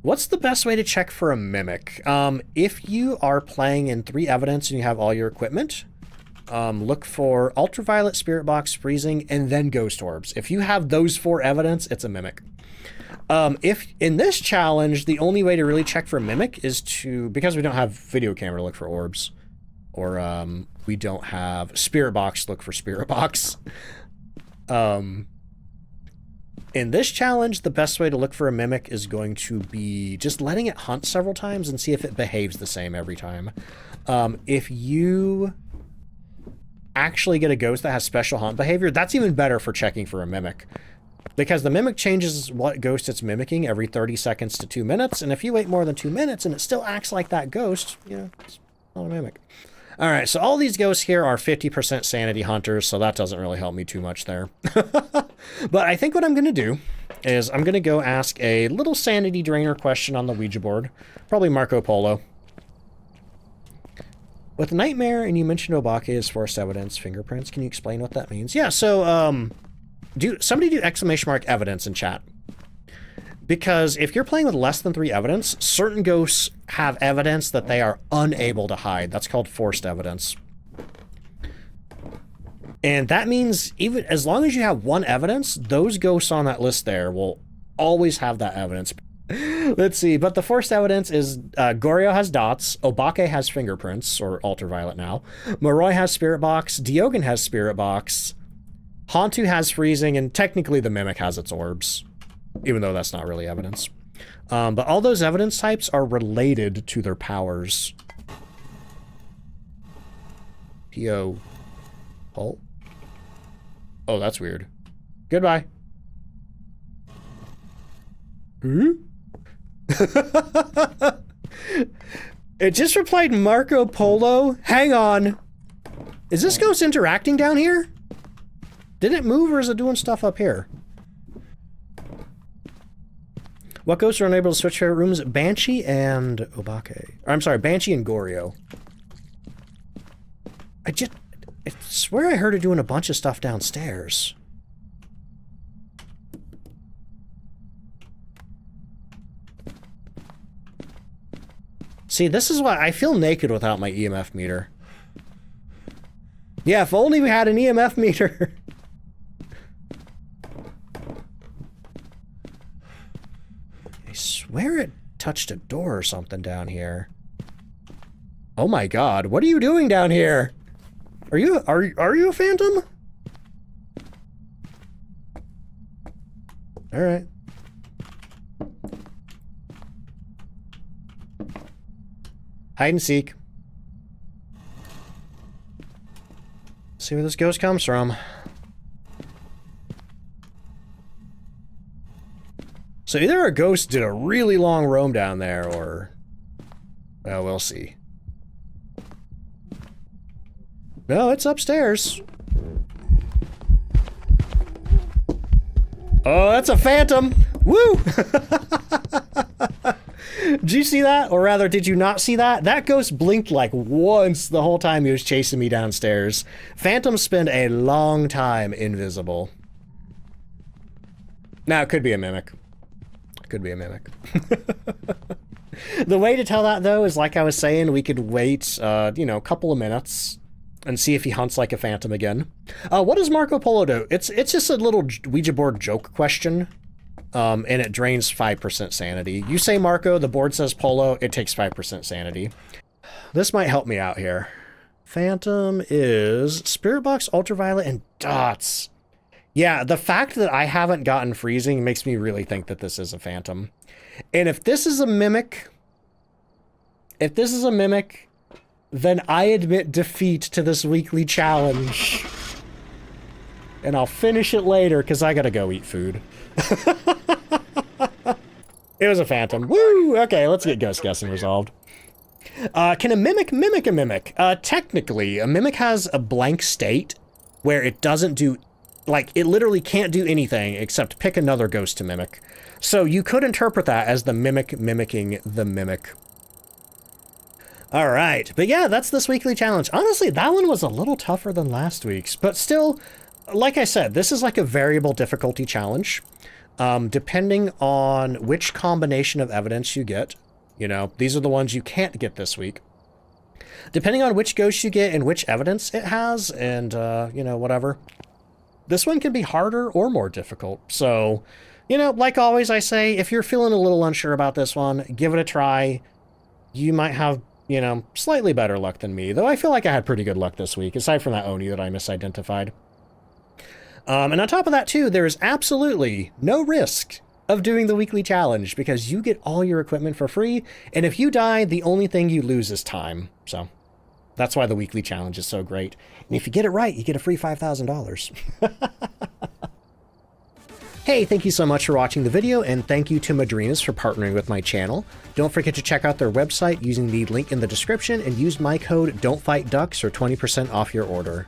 A: What's the best way to check for a mimic? If you are playing in 3 evidence and you have all your equipment, look for ultraviolet, spirit box, freezing, and then ghost orbs. If you have those 4 evidence, it's a mimic. If in this challenge, the only way to really check for a mimic is to, because we don't have video camera to look for orbs, or we don't have spirit box, look for spirit box. In this challenge, the best way to look for a mimic is going to be just letting it hunt several times and see if it behaves the same every time. If you actually get a ghost that has special hunt behavior, that's even better for checking for a mimic. Because the mimic changes what ghost it's mimicking every 30 seconds to 2 minutes, and if you wait more than 2 minutes and it still acts like that ghost, you know, it's not a mimic. Alright, so all these ghosts here are 50% sanity hunters, so that doesn't really help me too much there. But I think what I'm going to do is I'm going to go ask a little sanity drainer question on the Ouija board. Probably Marco Polo. With Nightmare, and you mentioned Obake as forced evidence, fingerprints, can you explain what that means? Yeah, so, somebody do exclamation mark evidence in chat. Because if you're playing with less than 3 evidence, certain ghosts have evidence that they are unable to hide. That's called forced evidence. And that means even as long as you have 1 evidence, those ghosts on that list there will always have that evidence. Let's see, but the forced evidence is Goryo has dots, Obake has fingerprints, or ultraviolet now, Moroi has spirit box, Diogen has spirit box, Hantu has freezing, and technically the mimic has its orbs. Even though that's not really evidence. But all those evidence types are related to their powers. P.O. Halt. Oh, that's weird. Goodbye. Hmm? It just replied Marco Polo. Hang on. Is this ghost interacting down here? Did it move or is it doing stuff up here? What ghosts are unable to switch favorite rooms? Banshee and Obake. Or, I'm sorry, Banshee and Goryo. I swear I heard her doing a bunch of stuff downstairs. See, this is why I feel naked without my EMF meter. Yeah, if only we had an EMF meter. I swear it touched a door or something down here. Oh my god, what are you doing down here? Are you a phantom? All right. Hide and seek. See where this ghost comes from. So either a ghost did a really long roam down there, or... well, we'll see. No, it's upstairs. Oh, that's a phantom! Woo! Did you see that? Or rather, did you not see that? That ghost blinked like once the whole time he was chasing me downstairs. Phantoms spend a long time invisible. Now, it could be a mimic. Could be a mimic. The way to tell that, though, is like I was saying, we could wait, you know, a couple of minutes and see if he hunts like a phantom again. What does Marco Polo do? It's just a little Ouija board joke question. And it drains 5% sanity. You say Marco, the board says Polo, it takes 5% sanity. This might help me out here. Phantom is Spirit Box, Ultraviolet, and Dots. Yeah, the fact that I haven't gotten freezing makes me really think that this is a phantom. And if this is a mimic, then I admit defeat to this weekly challenge. And I'll finish it later because I gotta go eat food. It was a phantom. Woo! Okay, let's get ghost guessing resolved. Can a mimic mimic a mimic? Technically, a mimic has a blank state where it doesn't do... like, it literally can't do anything except pick another ghost to mimic. So you could interpret that as the mimic mimicking the mimic. All right, but yeah, that's this weekly challenge. Honestly, that one was a little tougher than last week's, but still, like I said, this is like a variable difficulty challenge. Depending on which combination of evidence you get, you know, these are the ones you can't get this week. Depending on which ghost you get and which evidence it has, and, you know, whatever. This one can be harder or more difficult. So, you know, like always I say, if you're feeling a little unsure about this one, give it a try. You might have, you know, slightly better luck than me, though I feel like I had pretty good luck this week, aside from that Oni that I misidentified. And on top of that, too, there is absolutely no risk of doing the weekly challenge because you get all your equipment for free, and if you die, the only thing you lose is time. So that's why the weekly challenge is so great. And if you get it right, you get a free $5,000. Hey, thank you so much for watching the video, and thank you to Madrinas for partnering with my channel. Don't forget to check out their website using the link in the description and use my code DontFightDucks for 20% off your order.